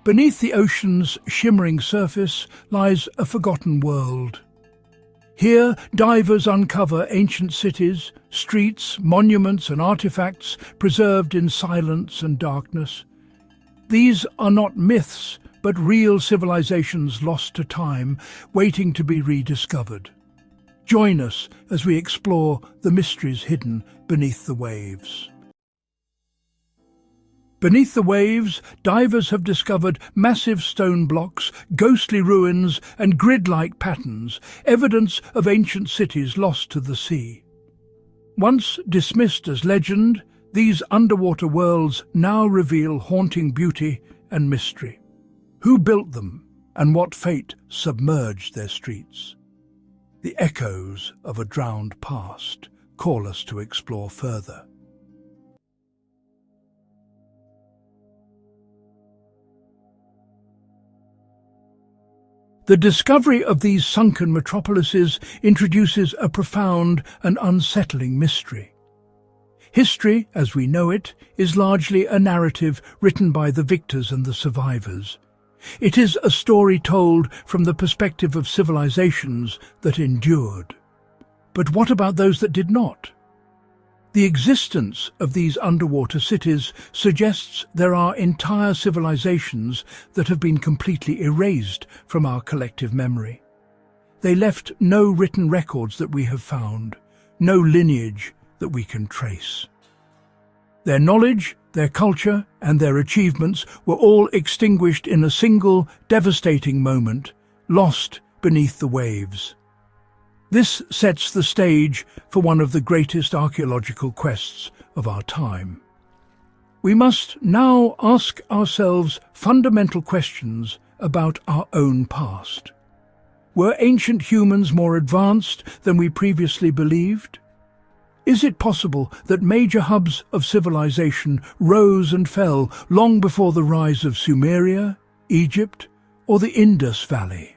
Beneath the ocean's shimmering surface lies a forgotten world. Here, divers uncover ancient cities, streets, monuments and artifacts preserved in silence and darkness. These are not myths, but real civilizations lost to time, waiting to be rediscovered. Join us as we explore the mysteries hidden beneath the waves. Beneath the waves, divers have discovered massive stone blocks, ghostly ruins and grid-like patterns, evidence of ancient cities lost to the sea. Once dismissed as legend, these underwater worlds now reveal haunting beauty and mystery. Who built them, and what fate submerged their streets? The echoes of a drowned past call us to explore further. The discovery of these sunken metropolises introduces a profound and unsettling mystery. History, as we know it, is largely a narrative written by the victors and the survivors. It is a story told from the perspective of civilizations that endured. But what about those that did not? The existence of these underwater cities suggests there are entire civilizations that have been completely erased from our collective memory. They left no written records that we have found, no lineage that we can trace. Their knowledge, their culture, and their achievements were all extinguished in a single, devastating moment, lost beneath the waves. This sets the stage for one of the greatest archaeological quests of our time. We must now ask ourselves fundamental questions about our own past. Were ancient humans more advanced than we previously believed? Is it possible that major hubs of civilization rose and fell long before the rise of Sumeria, Egypt, or the Indus Valley?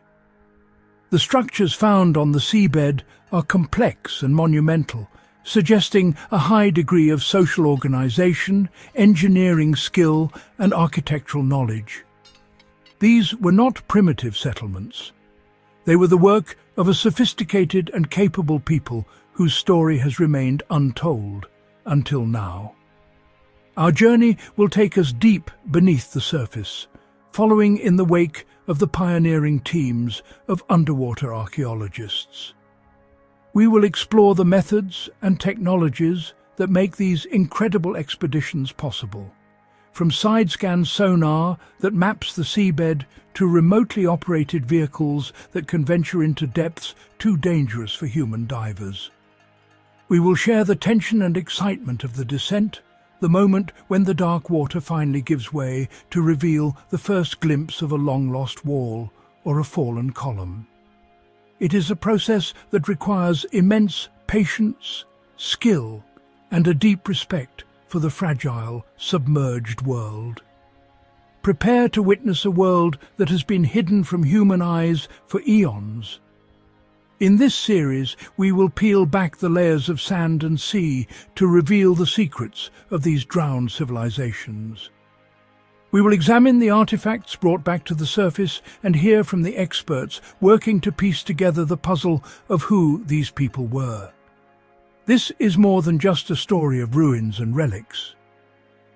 The structures found on the seabed are complex and monumental, suggesting a high degree of social organization, engineering skill, and architectural knowledge. These were not primitive settlements. They were the work of a sophisticated and capable people whose story has remained untold until now. Our journey will take us deep beneath the surface, following in the wake of the pioneering teams of underwater archaeologists. We will explore the methods and technologies that make these incredible expeditions possible, from side-scan sonar that maps the seabed to remotely operated vehicles that can venture into depths too dangerous for human divers. We will share the tension and excitement of the descent, the moment when the dark water finally gives way to reveal the first glimpse of a long-lost wall or a fallen column. It is a process that requires immense patience, skill, and a deep respect for the fragile, submerged world. Prepare to witness a world that has been hidden from human eyes for eons. In this series, we will peel back the layers of sand and sea to reveal the secrets of these drowned civilizations. We will examine the artifacts brought back to the surface and hear from the experts working to piece together the puzzle of who these people were. This is more than just a story of ruins and relics.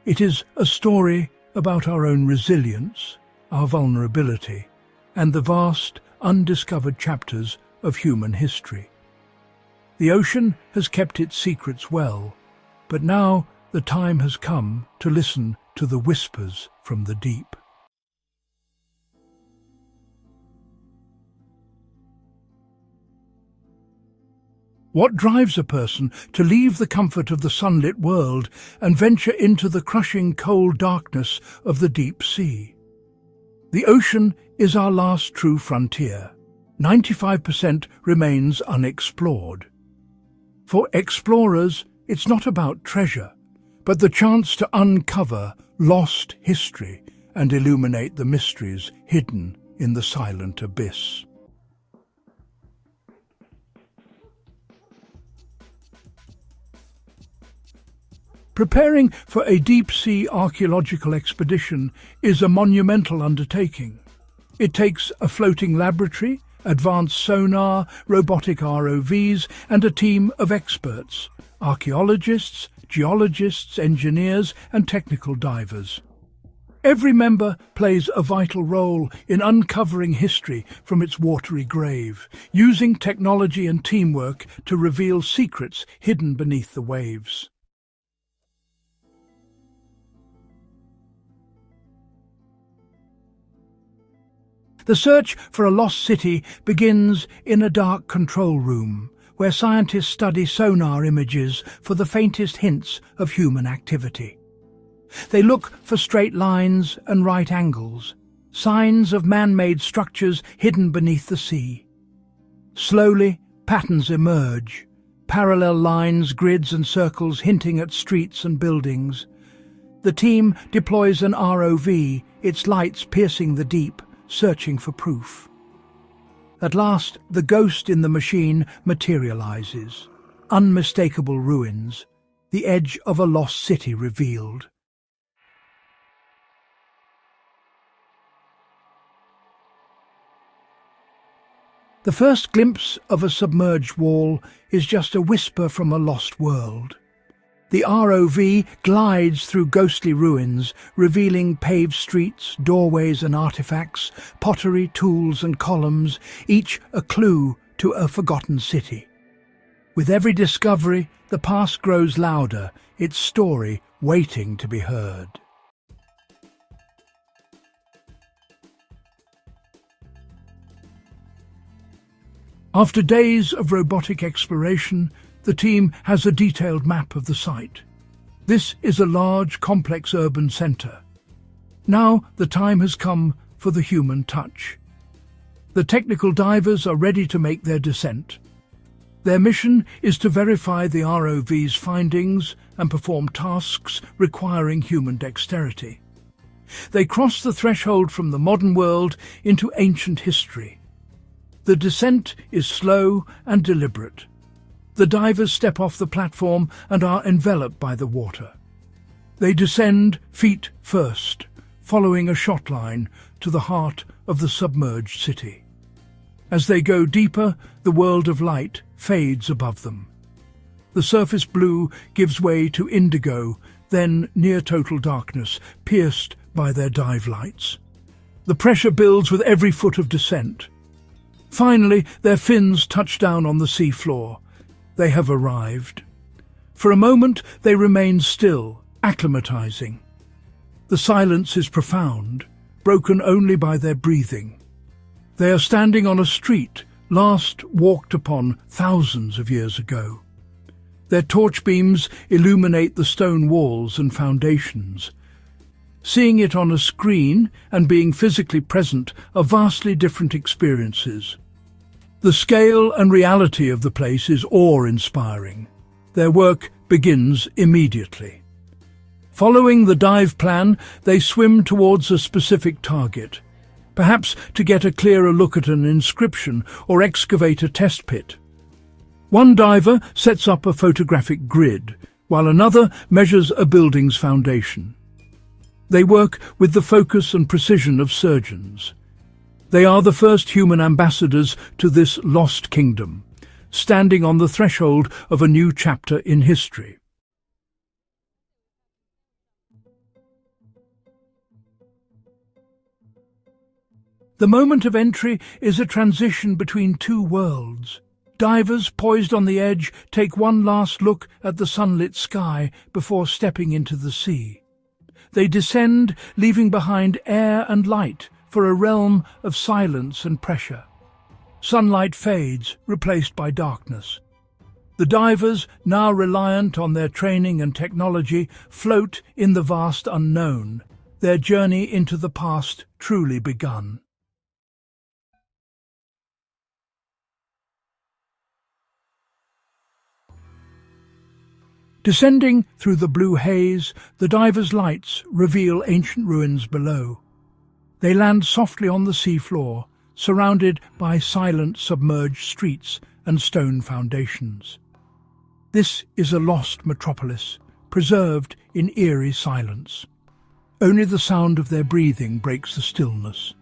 It is a story about our own resilience, our vulnerability, and the vast, undiscovered chapters of human history. The ocean has kept its secrets well, but now the time has come to listen to the whispers from the deep. What drives a person to leave the comfort of the sunlit world and venture into the crushing cold darkness of the deep sea? The ocean is our last true frontier. 95% remains unexplored. For explorers, it's not about treasure, but the chance to uncover lost history and illuminate the mysteries hidden in the silent abyss. Preparing for a deep-sea archaeological expedition is a monumental undertaking. It takes a floating laboratory, advanced sonar, robotic ROVs, and a team of experts, archaeologists, geologists, engineers, and technical divers. Every member plays a vital role in uncovering history from its watery grave, using technology and teamwork to reveal secrets hidden beneath the waves. The search for a lost city begins in a dark control room, where scientists study sonar images for the faintest hints of human activity. They look for straight lines and right angles, signs of man-made structures hidden beneath the sea. Slowly, patterns emerge, parallel lines, grids and circles hinting at streets and buildings. The team deploys an ROV, its lights piercing the deep, searching for proof. At last, the ghost in the machine materializes. Unmistakable ruins, the edge of a lost city revealed. The first glimpse of a submerged wall is just a whisper from a lost world. The ROV glides through ghostly ruins, revealing paved streets, doorways and artifacts, pottery, tools and columns, each a clue to a forgotten city. With every discovery, the past grows louder, its story waiting to be heard. After days of robotic exploration, the team has a detailed map of the site. This is a large, complex urban centre. Now the time has come for the human touch. The technical divers are ready to make their descent. Their mission is to verify the ROV's findings and perform tasks requiring human dexterity. They cross the threshold from the modern world into ancient history. The descent is slow and deliberate. The divers step off the platform and are enveloped by the water. They descend feet first, following a shot line to the heart of the submerged city. As they go deeper, the world of light fades above them. The surface blue gives way to indigo, then near total darkness, pierced by their dive lights. The pressure builds with every foot of descent. Finally, their fins touch down on the sea floor. They have arrived. For a moment, they remain still, acclimatizing. The silence is profound, broken only by their breathing. They are standing on a street last walked upon thousands of years ago. Their torch beams illuminate the stone walls and foundations. Seeing it on a screen and being physically present are vastly different experiences. The scale and reality of the place is awe-inspiring. Their work begins immediately. Following the dive plan, they swim towards a specific target, perhaps to get a clearer look at an inscription or excavate a test pit. One diver sets up a photographic grid, while another measures a building's foundation. They work with the focus and precision of surgeons. They are the first human ambassadors to this lost kingdom, standing on the threshold of a new chapter in history. The moment of entry is a transition between two worlds. Divers poised on the edge take one last look at the sunlit sky before stepping into the sea. They descend, leaving behind air and light for a realm of silence and pressure. Sunlight fades, replaced by darkness. The divers, now reliant on their training and technology, float in the vast unknown, their journey into the past truly begun. Descending through the blue haze, the divers' lights reveal ancient ruins below. They land softly on the seafloor, surrounded by silent submerged streets and stone foundations. This is a lost metropolis, preserved in eerie silence. Only the sound of their breathing breaks the stillness.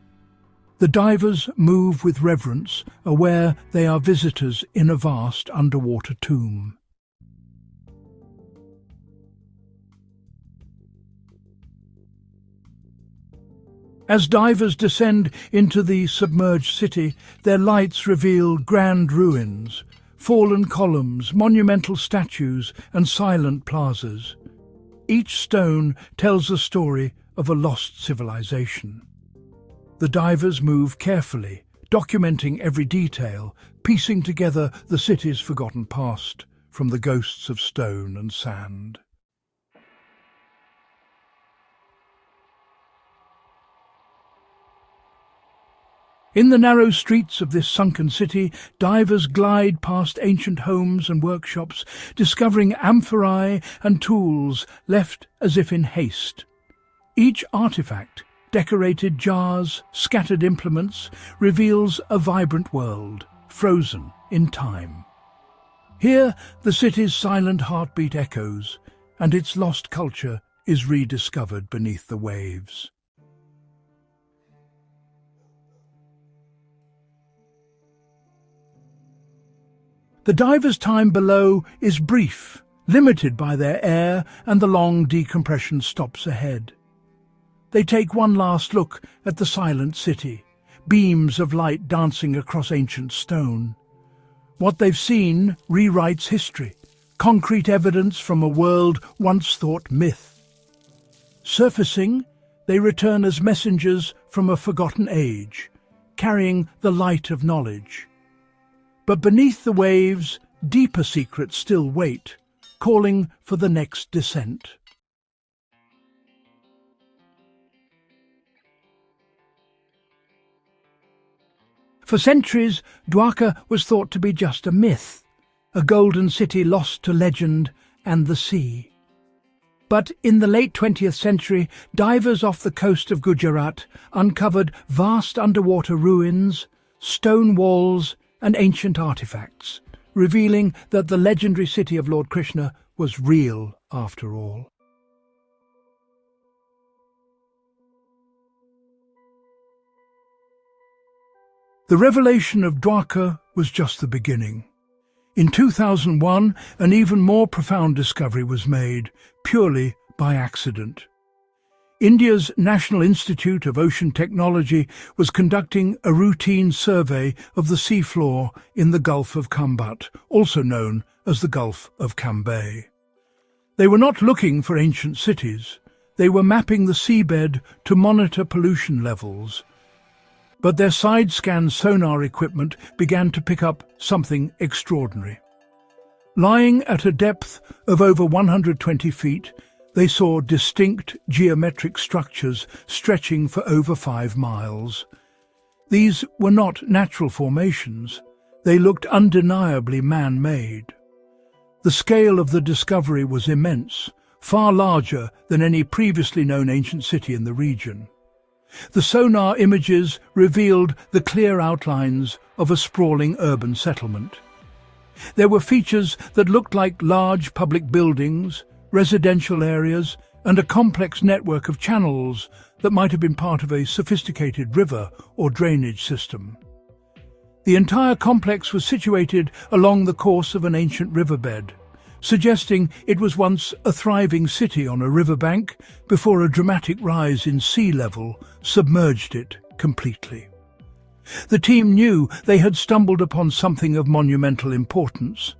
The divers move with reverence, aware they are visitors in a vast underwater tomb. As divers descend into the submerged city, their lights reveal grand ruins, fallen columns, monumental statues, and silent plazas. Each stone tells the story of a lost civilization. The divers move carefully, documenting every detail, piecing together the city's forgotten past from the ghosts of stone and sand. In the narrow streets of this sunken city, divers glide past ancient homes and workshops, discovering amphorae and tools left as if in haste. Each artifact, decorated jars, scattered implements, reveals a vibrant world, frozen in time. Here, the city's silent heartbeat echoes, and its lost culture is rediscovered beneath the waves. The divers' time below is brief, limited by their air and the long decompression stops ahead. They take one last look at the silent city, beams of light dancing across ancient stone. What they've seen rewrites history, concrete evidence from a world once thought myth. Surfacing, they return as messengers from a forgotten age, carrying the light of knowledge. But beneath the waves, deeper secrets still wait, calling for the next descent. For centuries, Dwarka was thought to be just a myth, a golden city lost to legend and the sea. But in the late 20th century, divers off the coast of Gujarat uncovered vast underwater ruins, stone walls, and ancient artifacts, revealing that the legendary city of Lord Krishna was real after all. The revelation of Dwarka was just the beginning. In 2001, an even more profound discovery was made, purely by accident. India's National Institute of Ocean Technology was conducting a routine survey of the seafloor in the Gulf of Cambay, also known as the Gulf of Cambay. They were not looking for ancient cities. They were mapping the seabed to monitor pollution levels. But their side-scan sonar equipment began to pick up something extraordinary. Lying at a depth of over 120 feet, they saw distinct geometric structures stretching for over 5 miles. These were not natural formations. They looked undeniably man-made. The scale of the discovery was immense, far larger than any previously known ancient city in the region. The sonar images revealed the clear outlines of a sprawling urban settlement. There were features that looked like large public buildings, residential areas, and a complex network of channels that might have been part of a sophisticated river or drainage system. The entire complex was situated along the course of an ancient riverbed, suggesting it was once a thriving city on a riverbank before a dramatic rise in sea level submerged it completely. The team knew they had stumbled upon something of monumental importance.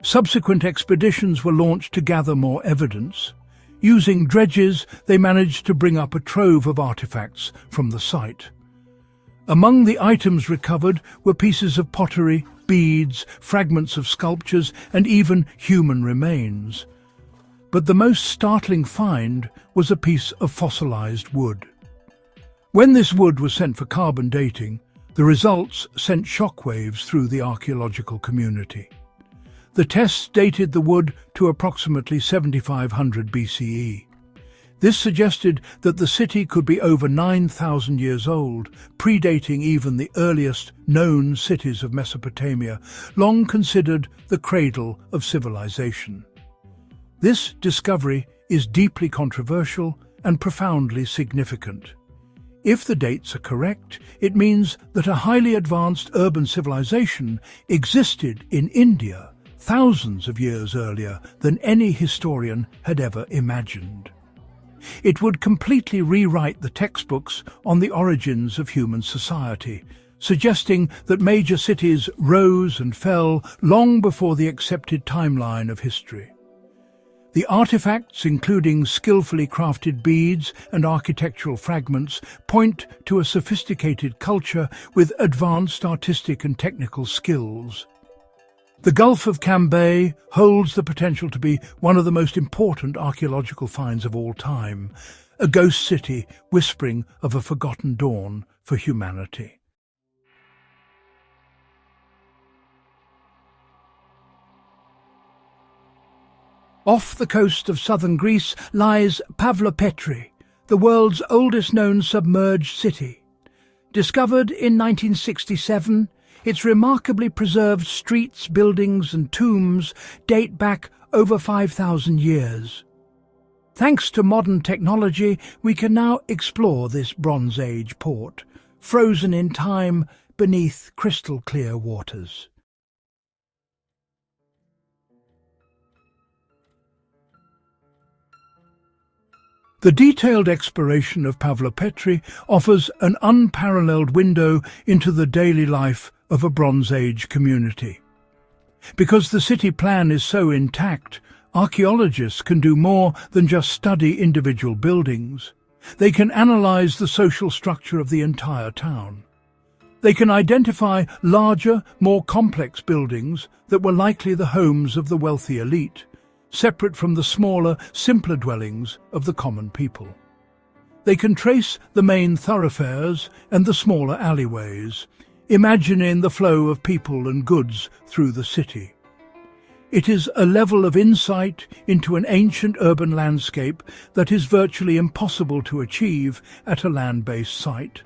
Subsequent expeditions were launched to gather more evidence. Using dredges, they managed to bring up a trove of artifacts from the site. Among the items recovered were pieces of pottery, beads, fragments of sculptures, and even human remains. But the most startling find was a piece of fossilized wood. When this wood was sent for carbon dating, the results sent shockwaves through the archaeological community. The tests dated the wood to approximately 7500 BCE. This suggested that the city could be over 9,000 years old, predating even the earliest known cities of Mesopotamia, long considered the cradle of civilization. This discovery is deeply controversial and profoundly significant. If the dates are correct, it means that a highly advanced urban civilization existed in India thousands of years earlier than any historian had ever imagined. It would completely rewrite the textbooks on the origins of human society, suggesting that major cities rose and fell long before the accepted timeline of history. The artifacts, including skillfully crafted beads and architectural fragments, point to a sophisticated culture with advanced artistic and technical skills. The Gulf of Cambay holds the potential to be one of the most important archaeological finds of all time, a ghost city whispering of a forgotten dawn for humanity. Off the coast of southern Greece lies Pavlo Petri, the world's oldest known submerged city. Discovered in 1967, its remarkably preserved streets, buildings and tombs date back over 5,000 years. Thanks to modern technology, we can now explore this Bronze Age port, frozen in time beneath crystal-clear waters. The detailed exploration of Pavlo Petri offers an unparalleled window into the daily life of a Bronze Age community. Because the city plan is so intact, archaeologists can do more than just study individual buildings. They can analyze the social structure of the entire town. They can identify larger, more complex buildings that were likely the homes of the wealthy elite, separate from the smaller, simpler dwellings of the common people. They can trace the main thoroughfares and the smaller alleyways, imagining the flow of people and goods through the city. It is a level of insight into an ancient urban landscape that is virtually impossible to achieve at a land-based site.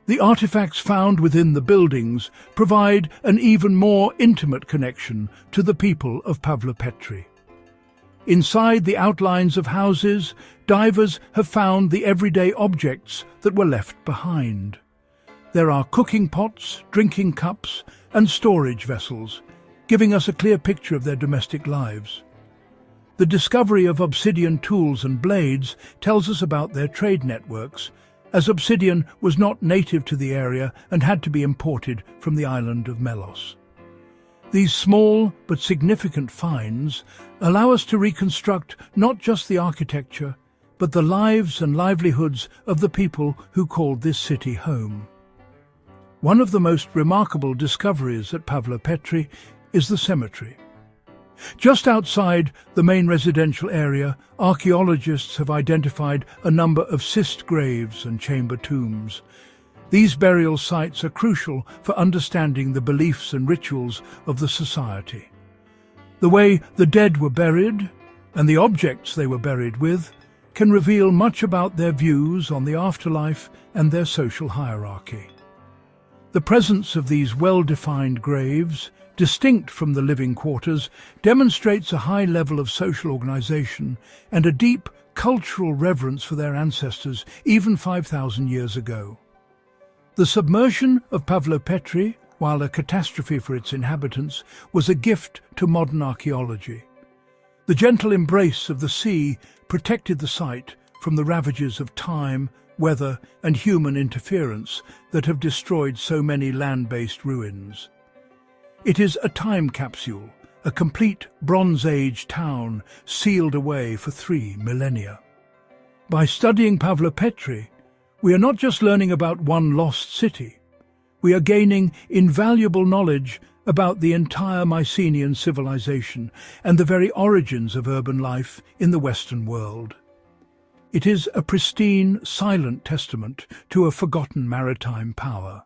The artifacts found within the buildings provide an even more intimate connection to the people of Pavlo Petri. Inside the outlines of houses, divers have found the everyday objects that were left behind. There are cooking pots, drinking cups, and storage vessels, giving us a clear picture of their domestic lives. The discovery of obsidian tools and blades tells us about their trade networks, as obsidian was not native to the area and had to be imported from the island of Melos. These small but significant finds allow us to reconstruct not just the architecture, but the lives and livelihoods of the people who called this city home. One of the most remarkable discoveries at Pavlo Petri is the cemetery. Just outside the main residential area, archaeologists have identified a number of cist graves and chamber tombs. These burial sites are crucial for understanding the beliefs and rituals of the society. The way the dead were buried, and the objects they were buried with, can reveal much about their views on the afterlife and their social hierarchy. The presence of these well-defined graves, distinct from the living quarters, demonstrates a high level of social organization and a deep cultural reverence for their ancestors, even 5,000 years ago. The submersion of Pavlo Petri, while a catastrophe for its inhabitants, was a gift to modern archaeology. The gentle embrace of the sea protected the site from the ravages of time, weather, and human interference that have destroyed so many land-based ruins. It is a time capsule, a complete Bronze Age town sealed away for 3 millennia. By studying Pavlo Petri, we are not just learning about one lost city. We are gaining invaluable knowledge about the entire Mycenaean civilization and the very origins of urban life in the Western world. It is a pristine, silent testament to a forgotten maritime power.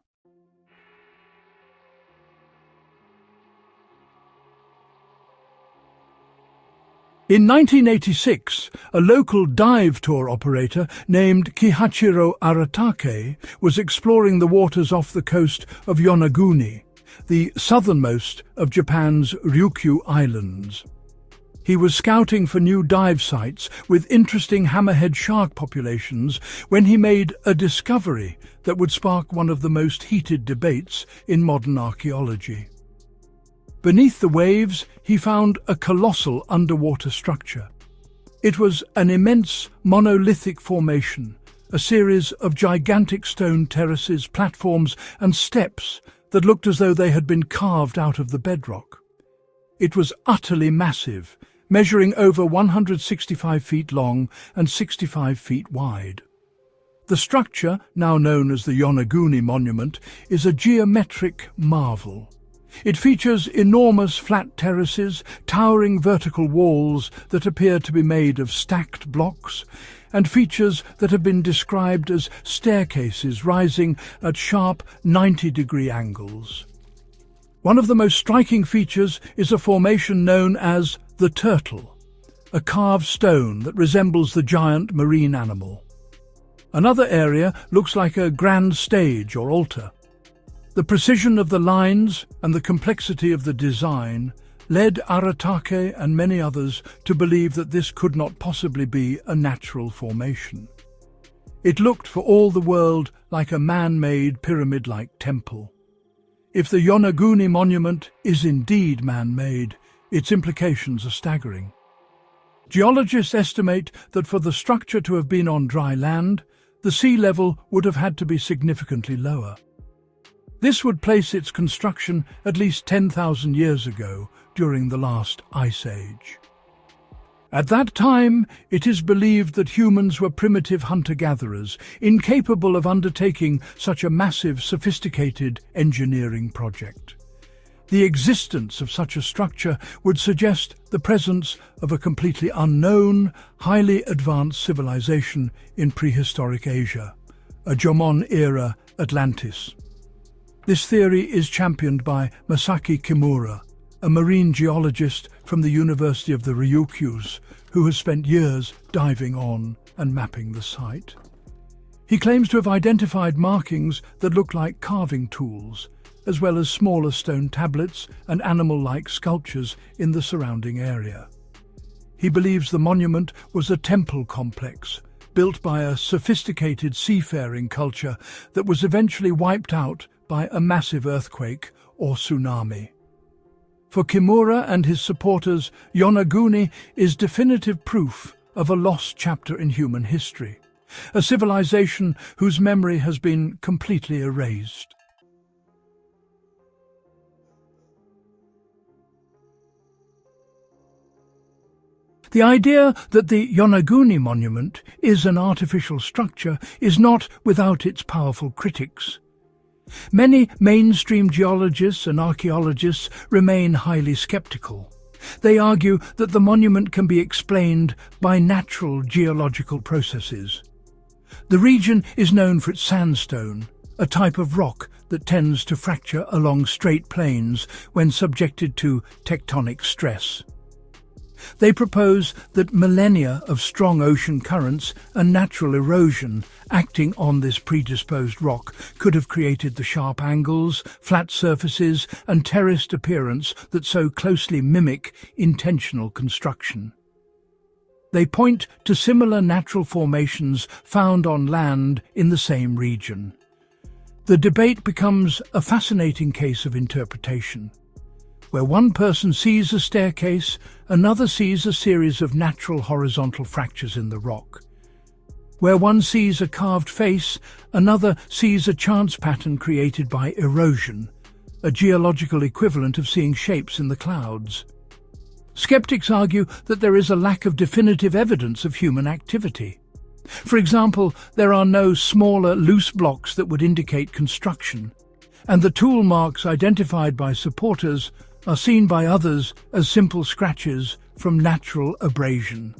In 1986, a local dive tour operator named Kihachiro Aratake was exploring the waters off the coast of Yonaguni, the southernmost of Japan's Ryukyu Islands. He was scouting for new dive sites with interesting hammerhead shark populations when he made a discovery that would spark one of the most heated debates in modern archaeology. Beneath the waves, he found a colossal underwater structure. It was an immense monolithic formation, a series of gigantic stone terraces, platforms and steps that looked as though they had been carved out of the bedrock. It was utterly massive, measuring over 165 feet long and 65 feet wide. The structure, now known as the Yonaguni monument, is a geometric marvel. It features enormous flat terraces, towering vertical walls that appear to be made of stacked blocks, and features that have been described as staircases rising at sharp 90-degree angles. One of the most striking features is a formation known as the turtle, a carved stone that resembles the giant marine animal. Another area looks like a grand stage or altar. The precision of the lines and the complexity of the design led Aratake and many others to believe that this could not possibly be a natural formation. It looked for all the world like a man-made pyramid-like temple. If the Yonaguni monument is indeed man-made, its implications are staggering. Geologists estimate that for the structure to have been on dry land, the sea level would have had to be significantly lower. This would place its construction at least 10,000 years ago, during the last ice age. At that time, it is believed that humans were primitive hunter-gatherers, incapable of undertaking such a massive, sophisticated engineering project. The existence of such a structure would suggest the presence of a completely unknown, highly advanced civilization in prehistoric Asia, a Jomon-era Atlantis. This theory is championed by Masaki Kimura, a marine geologist from the University of the Ryukyus, who has spent years diving on and mapping the site. He claims to have identified markings that look like carving tools, as well as smaller stone tablets and animal-like sculptures in the surrounding area. He believes the monument was a temple complex, built by a sophisticated seafaring culture that was eventually wiped out by a massive earthquake or tsunami. For Kimura and his supporters, Yonaguni is definitive proof of a lost chapter in human history, a civilization whose memory has been completely erased. The idea that the Yonaguni monument is an artificial structure is not without its powerful critics. Many mainstream geologists and archaeologists remain highly skeptical. They argue that the monument can be explained by natural geological processes. The region is known for its sandstone, a type of rock that tends to fracture along straight plains when subjected to tectonic stress. They propose that millennia of strong ocean currents and natural erosion acting on this predisposed rock could have created the sharp angles, flat surfaces and terraced appearance that so closely mimic intentional construction. They point to similar natural formations found on land in the same region. The debate becomes a fascinating case of interpretation. Where one person sees a staircase, another sees a series of natural horizontal fractures in the rock. Where one sees a carved face, another sees a chance pattern created by erosion, a geological equivalent of seeing shapes in the clouds. Skeptics argue that there is a lack of definitive evidence of human activity. For example, there are no smaller, loose blocks that would indicate construction, and the tool marks identified by supporters are seen by others as simple scratches from natural abrasion.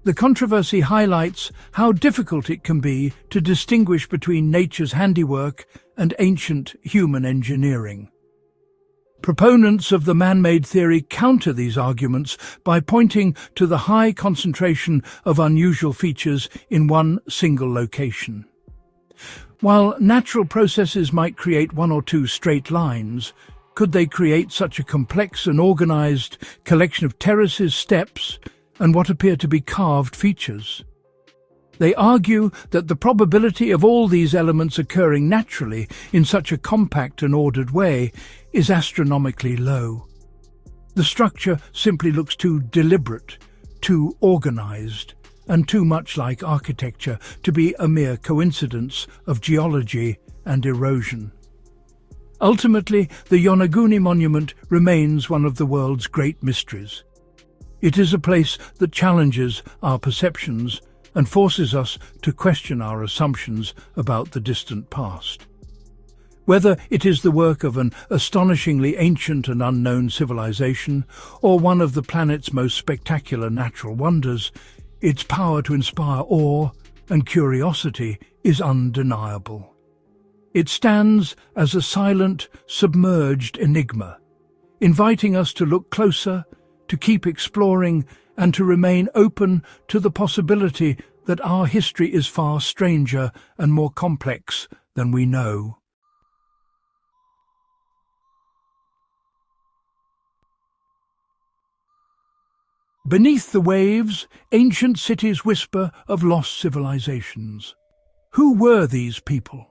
The controversy highlights how difficult it can be to distinguish between nature's handiwork and ancient human engineering. Proponents of the man-made theory counter these arguments by pointing to the high concentration of unusual features in one single location. While natural processes might create one or two straight lines, Could they create such a complex and organized collection of terraces, steps, and what appear to be carved features? They argue that the probability of all these elements occurring naturally in such a compact and ordered way is astronomically low. The structure simply looks too deliberate, too organized, and too much like architecture to be a mere coincidence of geology and erosion. Ultimately, the Yonaguni monument remains one of the world's great mysteries. It is a place that challenges our perceptions and forces us to question our assumptions about the distant past. Whether it is the work of an astonishingly ancient and unknown civilization, or one of the planet's most spectacular natural wonders, its power to inspire awe and curiosity is undeniable. It stands as a silent, submerged enigma, inviting us to look closer, to keep exploring, and to remain open to the possibility that our history is far stranger and more complex than we know. Beneath the waves, ancient cities whisper of lost civilizations. Who were these people?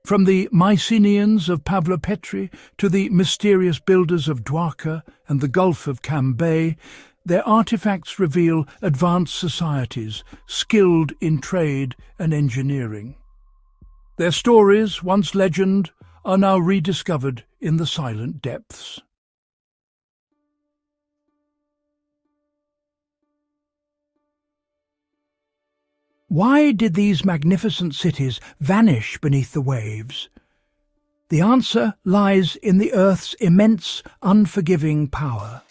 From the Mycenaeans of Pavlo Petri to the mysterious builders of Dwarka and the Gulf of Cambay, their artifacts reveal advanced societies, skilled in trade and engineering. Their stories, once legend, are now rediscovered in the silent depths. Why did these magnificent cities vanish beneath the waves? The answer lies in the Earth's immense, unforgiving power.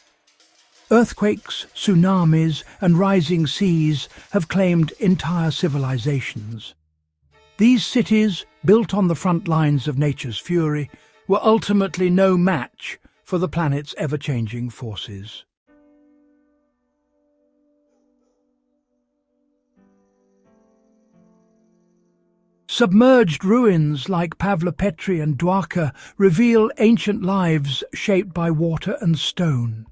Earthquakes, tsunamis, and rising seas have claimed entire civilizations. These cities, built on the front lines of nature's fury, were ultimately no match for the planet's ever-changing forces. Submerged ruins like Pavlo Petri and Dwarka reveal ancient lives shaped by water and stone.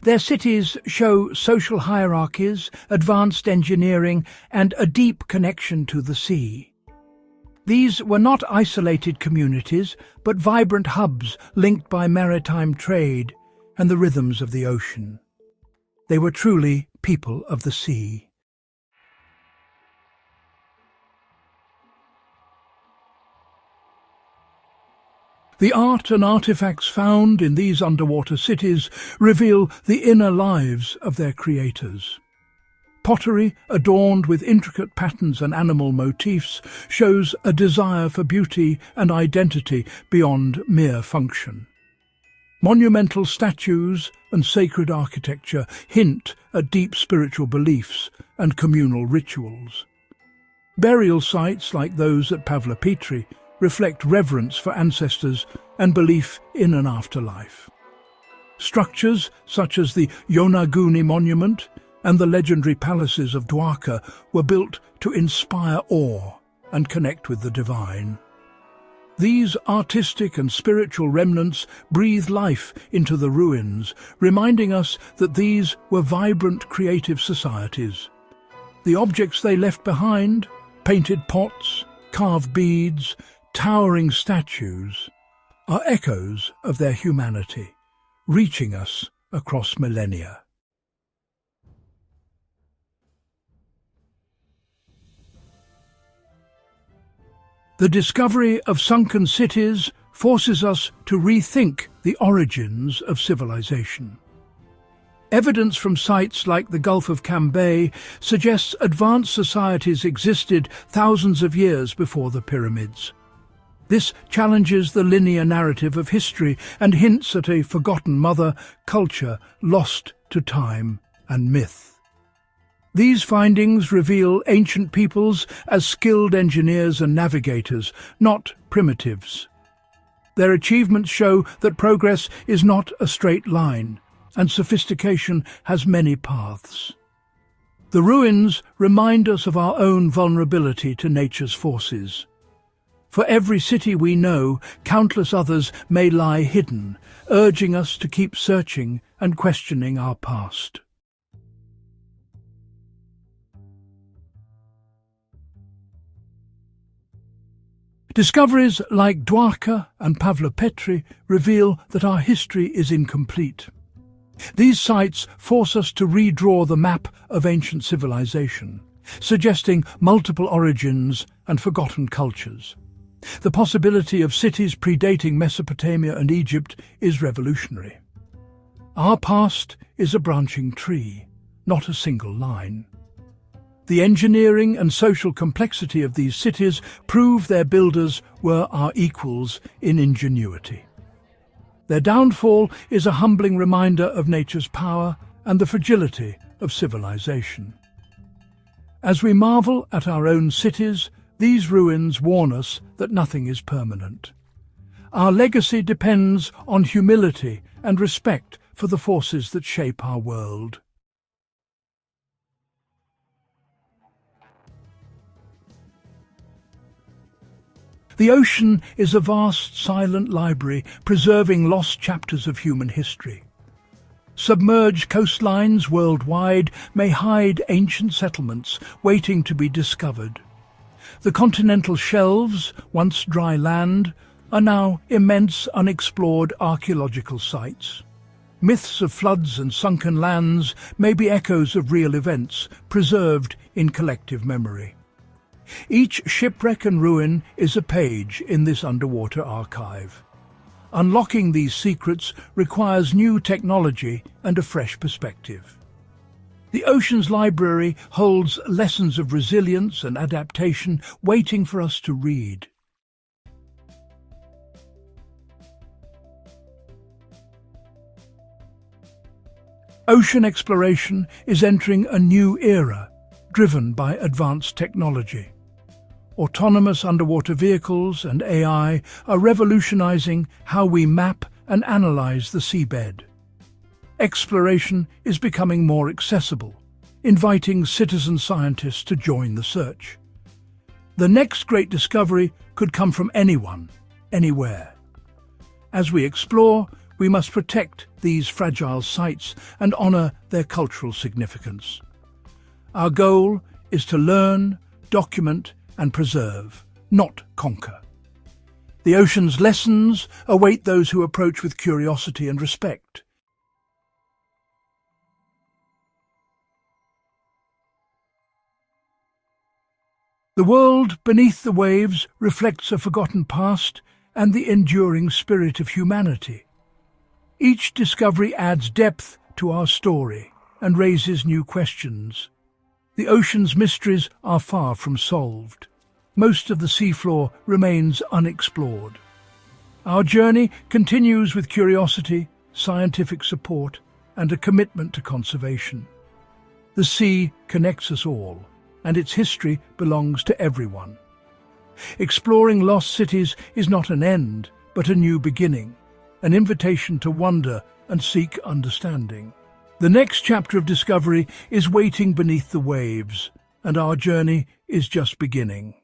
Their cities show social hierarchies, advanced engineering, and a deep connection to the sea. These were not isolated communities, but vibrant hubs linked by maritime trade and the rhythms of the ocean. They were truly people of the sea. The art and artifacts found in these underwater cities reveal the inner lives of their creators. Pottery, adorned with intricate patterns and animal motifs, shows a desire for beauty and identity beyond mere function. Monumental statues and sacred architecture hint at deep spiritual beliefs and communal rituals. Burial sites like those at Pavlo Petri reflect reverence for ancestors and belief in an afterlife. Structures such as the Yonaguni monument and the legendary palaces of Dwarka were built to inspire awe and connect with the divine. These artistic and spiritual remnants breathe life into the ruins, reminding us that these were vibrant, creative societies. The objects they left behind, painted pots, carved beads, towering statues, are echoes of their humanity, reaching us across millennia. The discovery of sunken cities forces us to rethink the origins of civilization. Evidence from sites like the Gulf of Cambay suggests advanced societies existed thousands of years before the pyramids. This challenges the linear narrative of history and hints at a forgotten mother culture lost to time and myth. These findings reveal ancient peoples as skilled engineers and navigators, not primitives. Their achievements show that progress is not a straight line, and sophistication has many paths. The ruins remind us of our own vulnerability to nature's forces. For every city we know, countless others may lie hidden, urging us to keep searching and questioning our past. Discoveries like Dwarka and Pavlo Petri reveal that our history is incomplete. These sites force us to redraw the map of ancient civilization, suggesting multiple origins and forgotten cultures. The possibility of cities predating Mesopotamia and Egypt is revolutionary. Our past is a branching tree, not a single line. The engineering and social complexity of these cities prove their builders were our equals in ingenuity. Their downfall is a humbling reminder of nature's power and the fragility of civilization. As we marvel at our own cities, these ruins warn us that nothing is permanent. Our legacy depends on humility and respect for the forces that shape our world. The ocean is a vast, silent library preserving lost chapters of human history. Submerged coastlines worldwide may hide ancient settlements waiting to be discovered. The continental shelves, once dry land, are now immense unexplored archaeological sites. Myths of floods and sunken lands may be echoes of real events preserved in collective memory. Each shipwreck and ruin is a page in this underwater archive. Unlocking these secrets requires new technology and a fresh perspective. The ocean's library holds lessons of resilience and adaptation waiting for us to read. Ocean exploration is entering a new era, driven by advanced technology. Autonomous underwater vehicles and AI are revolutionizing how we map and analyze the seabed. Exploration is becoming more accessible, inviting citizen scientists to join the search. The next great discovery could come from anyone, anywhere. As we explore, we must protect these fragile sites and honor their cultural significance. Our goal is to learn, document, and preserve, not conquer. The ocean's lessons await those who approach with curiosity and respect. The world beneath the waves reflects a forgotten past and the enduring spirit of humanity. Each discovery adds depth to our story and raises new questions. The ocean's mysteries are far from solved. Most of the seafloor remains unexplored. Our journey continues with curiosity, scientific support, and a commitment to conservation. The sea connects us all, and its history belongs to everyone. Exploring lost cities is not an end, but a new beginning, an invitation to wonder and seek understanding. The next chapter of discovery is waiting beneath the waves, and our journey is just beginning.